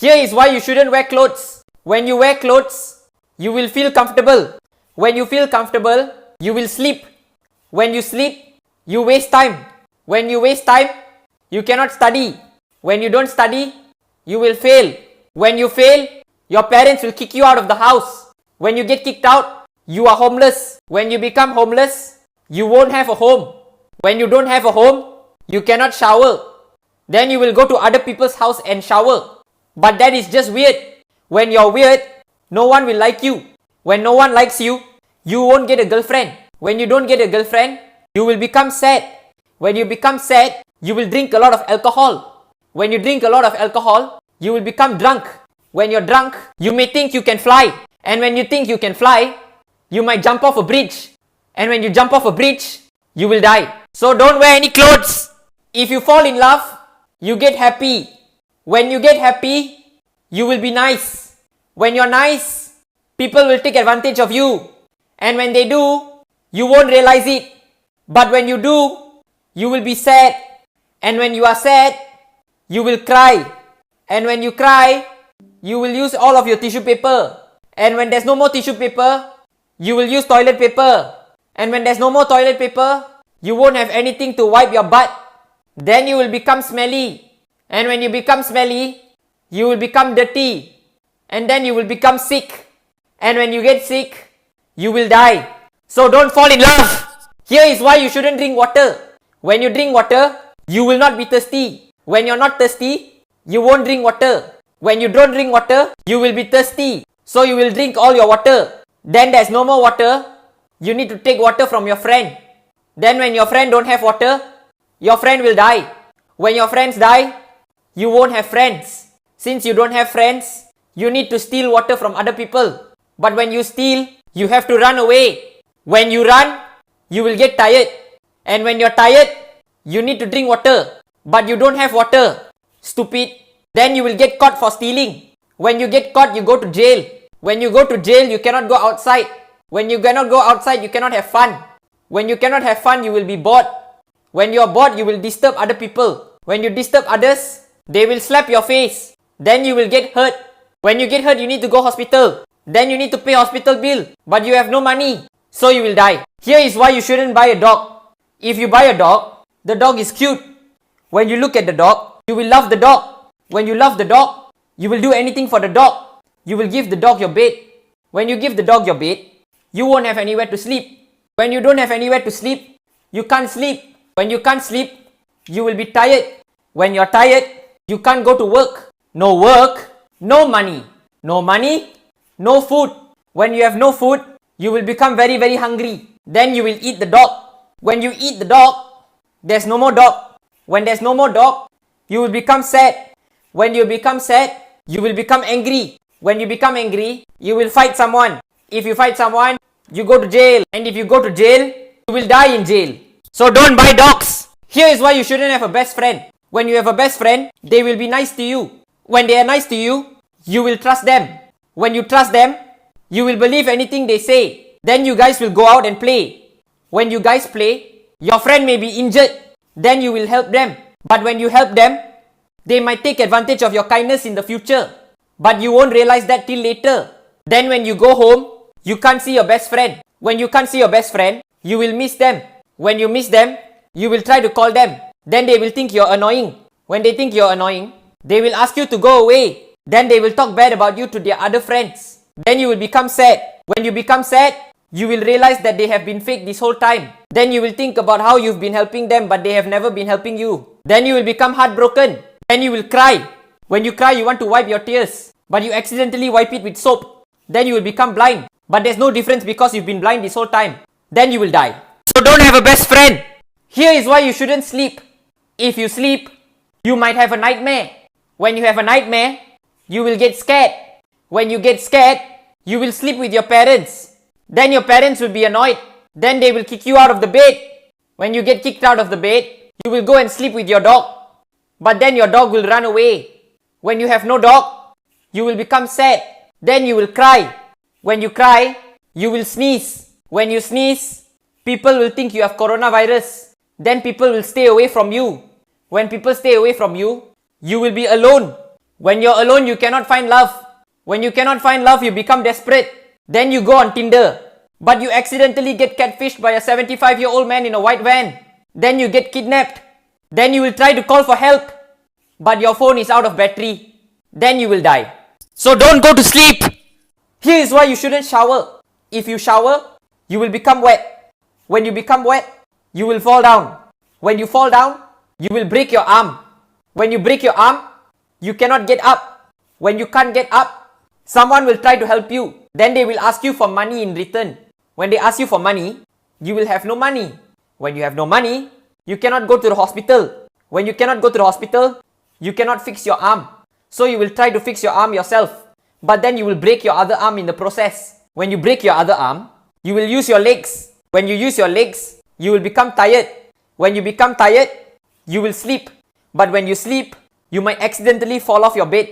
Here is why you shouldn't wear clothes. When you wear clothes, you will feel comfortable. When you feel comfortable, you will sleep. When you sleep, you waste time. When you waste time, you cannot study. When you don't study, you will fail. When you fail, your parents will kick you out of the house. When you get kicked out, you are homeless. When you become homeless, you won't have a home. When you don't have a home, you cannot shower. Then you will go to other people's house and shower. But that is just weird. When you're weird, no one will like you. When no one likes you, you won't get a girlfriend. When you don't get a girlfriend, you will become sad. When you become sad, you will drink a lot of alcohol. When you drink a lot of alcohol, you will become drunk. When you're drunk, you may think you can fly. And when you think you can fly, you might jump off a bridge. And when you jump off a bridge, you will die. So don't wear any clothes. If you fall in love, you get happy. When you get happy, you will be nice. When you're nice, people will take advantage of you. And when they do, you won't realize it. But when you do, you will be sad. And when you are sad, you will cry. And when you cry, you will use all of your tissue paper. And when there's no more tissue paper, you will use toilet paper. And when there's no more toilet paper, you won't have anything to wipe your butt. Then you will become smelly. And when you become smelly, you will become dirty. And then you will become sick. And when you get sick, you will die. So don't fall in love. Here is why you shouldn't drink water. When you drink water, you will not be thirsty. When you're not thirsty, you won't drink water. When you don't drink water, you will be thirsty. So you will drink all your water. Then there's no more water. You need to take water from your friend. Then when your friend don't have water, your friend will die. When your friends die, you won't have friends. Since you don't have friends, you need to steal water from other people. But when you steal, you have to run away. When you run, you will get tired. And when you're tired, you need to drink water. But you don't have water. Stupid. Then you will get caught for stealing. When you get caught, you go to jail. When you go to jail, you cannot go outside. When you cannot go outside, you cannot have fun. When you cannot have fun, you will be bored. When you are bored, you will disturb other people. When you disturb others, they will slap your face. Then you will get hurt. When you get hurt, you need to go hospital. Then you need to pay hospital bill. But you have no money. So you will die. Here is why you shouldn't buy a dog. If you buy a dog, the dog is cute. When you look at the dog, you will love the dog. When you love the dog, you will do anything for the dog. You will give the dog your bed. When you give the dog your bed, you won't have anywhere to sleep. When you don't have anywhere to sleep, you can't sleep. When you can't sleep, you will be tired. When you're tired, you can't go to work. No work, no money. No money, no food. When you have no food, you will become very, very hungry. Then you will eat the dog. When you eat the dog, there's no more dog. When there's no more dog, you will become sad. When you become sad, you will become angry. When you become angry, you will fight someone. If you fight someone, you go to jail. And if you go to jail, you will die in jail. So don't buy dogs. Here is why you shouldn't have a best friend. When you have a best friend, they will be nice to you. When they are nice to you, you will trust them. When you trust them, you will believe anything they say. Then you guys will go out and play. When you guys play, your friend may be injured. Then you will help them. But when you help them, they might take advantage of your kindness in the future. But you won't realize that till later. Then when you go home, you can't see your best friend. When you can't see your best friend, you will miss them. When you miss them, you will try to call them. Then they will think you're annoying. When they think you're annoying, they will ask you to go away. Then they will talk bad about you to their other friends. Then you will become sad. When you become sad, you will realize that they have been fake this whole time. Then you will think about how you've been helping them but they have never been helping you. Then you will become heartbroken. Then you will cry. When you cry, you want to wipe your tears, but you accidentally wipe it with soap. Then you will become blind. But there's no difference because you've been blind this whole time. Then you will die. So don't have a best friend. Here is why you shouldn't sleep. If you sleep, you might have a nightmare. When you have a nightmare, you will get scared. When you get scared, you will sleep with your parents. Then your parents will be annoyed. Then they will kick you out of the bed. When you get kicked out of the bed, you will go and sleep with your dog. But then your dog will run away. When you have no dog, you will become sad. Then you will cry. When you cry, you will sneeze. When you sneeze, people will think you have coronavirus. Then people will stay away from you. When people stay away from you, you will be alone. When you're alone, you cannot find love. When you cannot find love, you become desperate. Then you go on Tinder. But you accidentally get catfished by a 75-year-old man in a white van. Then you get kidnapped. Then you will try to call for help. But your phone is out of battery. Then you will die. So don't go to sleep. Here is why you shouldn't shower. If you shower, you will become wet. When you become wet, you will fall down. When you fall down, you will break your arm. When you break your arm, you cannot get up. When you can't get up, someone will try to help you. Then they will ask you for money in return. When they ask you for money, you will have no money. When you have no money, you cannot go to the hospital. When you cannot go to the hospital, you cannot fix your arm. So you will try to fix your arm yourself. But then you will break your other arm in the process. When you break your other arm, you will use your legs. When you use your legs, you will become tired. When you become tired, you will sleep. But when you sleep, you might accidentally fall off your bed.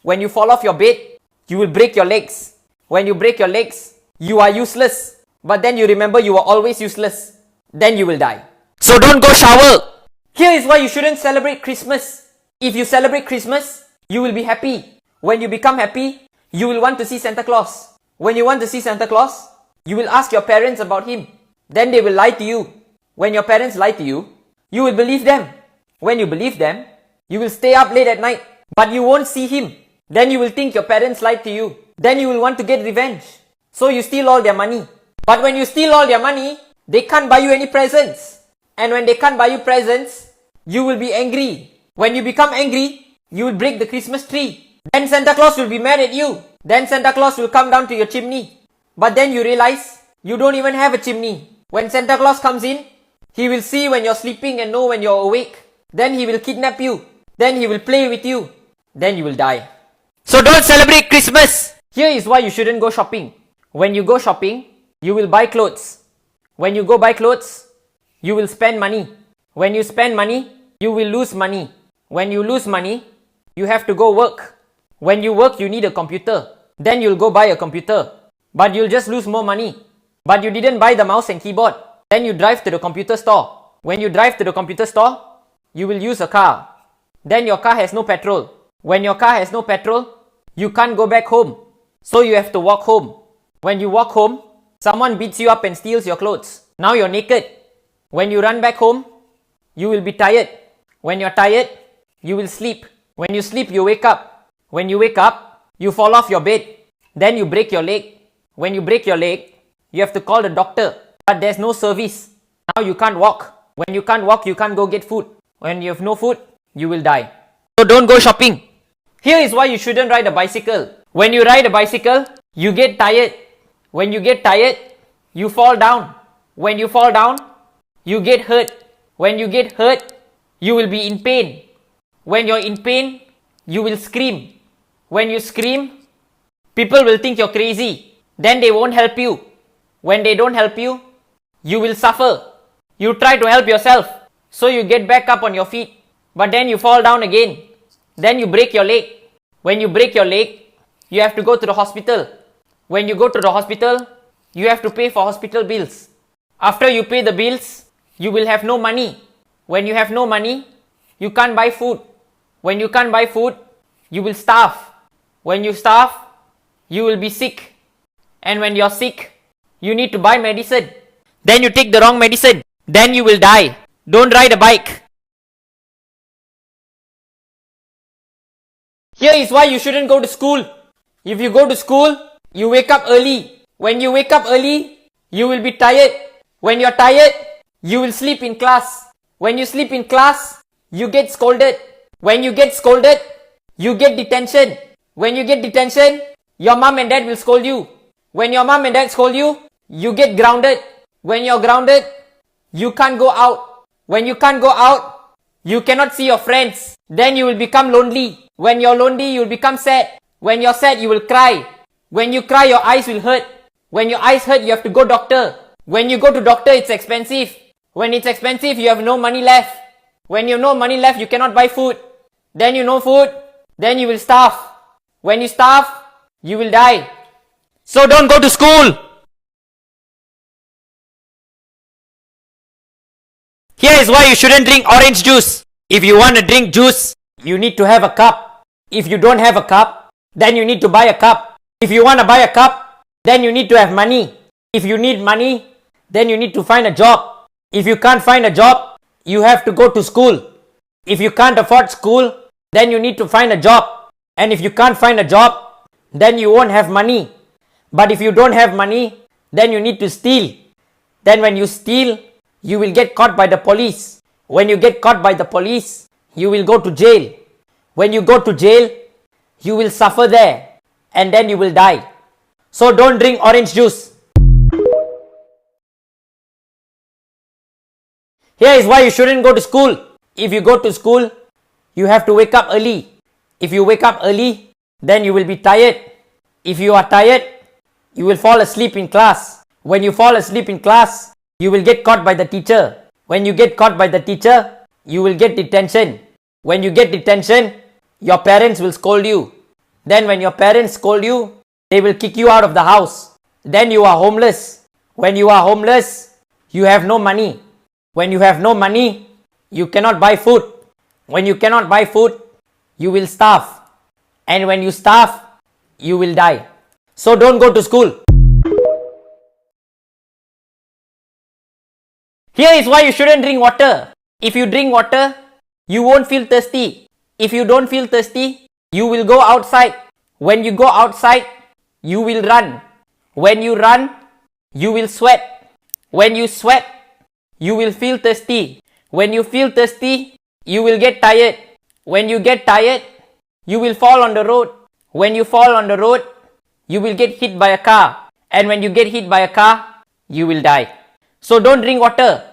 When you fall off your bed, you will break your legs. When you break your legs, you are useless. But then you remember you are always useless. Then you will die. So don't go shower. Here is why you shouldn't celebrate Christmas. If you celebrate Christmas, you will be happy. When you become happy, you will want to see Santa Claus. When you want to see Santa Claus, you will ask your parents about him. Then they will lie to you. When your parents lie to you, you will believe them. When you believe them, you will stay up late at night, but you won't see him. Then you will think your parents lied to you. Then you will want to get revenge. So you steal all their money. But when you steal all their money, they can't buy you any presents. And when they can't buy you presents, you will be angry. When you become angry, you will break the Christmas tree. Then Santa Claus will be mad at you. Then Santa Claus will come down to your chimney. But then you realize you don't even have a chimney. When Santa Claus comes in, he will see when you're sleeping and know when you're awake. Then he will kidnap you. Then he will play with you. Then you will die. So don't celebrate Christmas. Here is why you shouldn't go shopping. When you go shopping, you will buy clothes. When you go buy clothes, you will spend money. When you spend money, you will lose money. When you lose money, you have to go work. When you work, you need a computer. Then you'll go buy a computer. But you'll just lose more money. But you didn't buy the mouse and keyboard. Then you drive to the computer store. When you drive to the computer store, you will use a car. Then your car has no petrol. When your car has no petrol, you can't go back home. So you have to walk home. When you walk home, someone beats you up and steals your clothes. Now you're naked. When you run back home, you will be tired. When you're tired, you will sleep. When you sleep, you wake up. When you wake up, you fall off your bed. Then you break your leg. When you break your leg, you have to call the doctor. But there's no service. Now you can't walk. When you can't walk, you can't go get food. When you have no food, you will die. So don't go shopping. Here is why you shouldn't ride a bicycle. When you ride a bicycle, you get tired. When you get tired, you fall down. When you fall down, you get hurt. When you get hurt, you will be in pain. When you're in pain, you will scream. When you scream, people will think you're crazy. Then they won't help you. When they don't help you, you will suffer. You try to help yourself. So you get back up on your feet. But then you fall down again. Then you break your leg. When you break your leg, you have to go to the hospital. When you go to the hospital, you have to pay for hospital bills. After you pay the bills, you will have no money. When you have no money, you can't buy food. When you can't buy food, you will starve. When you starve, you will be sick. And when you're sick, you need to buy medicine. Then you take the wrong medicine. Then you will die. Don't ride a bike. Here is why you shouldn't go to school. If you go to school, you wake up early. When you wake up early, you will be tired. When you're tired, you will sleep in class. When you sleep in class, you get scolded. When you get scolded, you get detention. When you get detention, your mom and dad will scold you. When your mom and dad scold you, you get grounded. When you're grounded, you can't go out. When you can't go out, you cannot see your friends. Then you will become lonely. When you're lonely, you will become sad. When you're sad, you will cry. When you cry, your eyes will hurt. When your eyes hurt, you have to go doctor. When you go to doctor, it's expensive. When it's expensive, you have no money left. When you have no money left, you cannot buy food. Then you no food, then you will starve. When you starve, you will die. So don't go to school. Here is why you shouldn't drink orange juice. If you want to drink juice, you need to have a cup. If you don't have a cup, then you need to buy a cup. If you want to buy a cup, then you need to have money. If you need money, then you need to find a job. If you can't find a job, you have to go to school. If you can't afford school, then you need to find a job. And if you can't find a job, then you won't have money. But if you don't have money, then you need to steal. Then when you steal, you will get caught by the police. When you get caught by the police, you will go to jail. When you go to jail, you will suffer there and then you will die. So don't drink orange juice. Here is why you shouldn't go to school. If you go to school, you have to wake up early. If you wake up early, then you will be tired. If you are tired, you will fall asleep in class. When you fall asleep in class, you will get caught by the teacher. When you get caught by the teacher, you will get detention. When you get detention, your parents will scold you. Then when your parents scold you, they will kick you out of the house. Then you are homeless. When you are homeless, you have no money. When you have no money, you cannot buy food. When you cannot buy food, you will starve. And when you starve, you will die. So don't go to school. Here is why you shouldn't drink water. If you drink water, you won't feel thirsty. If you don't feel thirsty, you will go outside. When you go outside, you will run. When you run, you will sweat. When you sweat, you will feel thirsty. When you feel thirsty, you will get tired. When you get tired, you will fall on the road. When you fall on the road, you will get hit by a car. And when you get hit by a car, you will die. So don't drink water.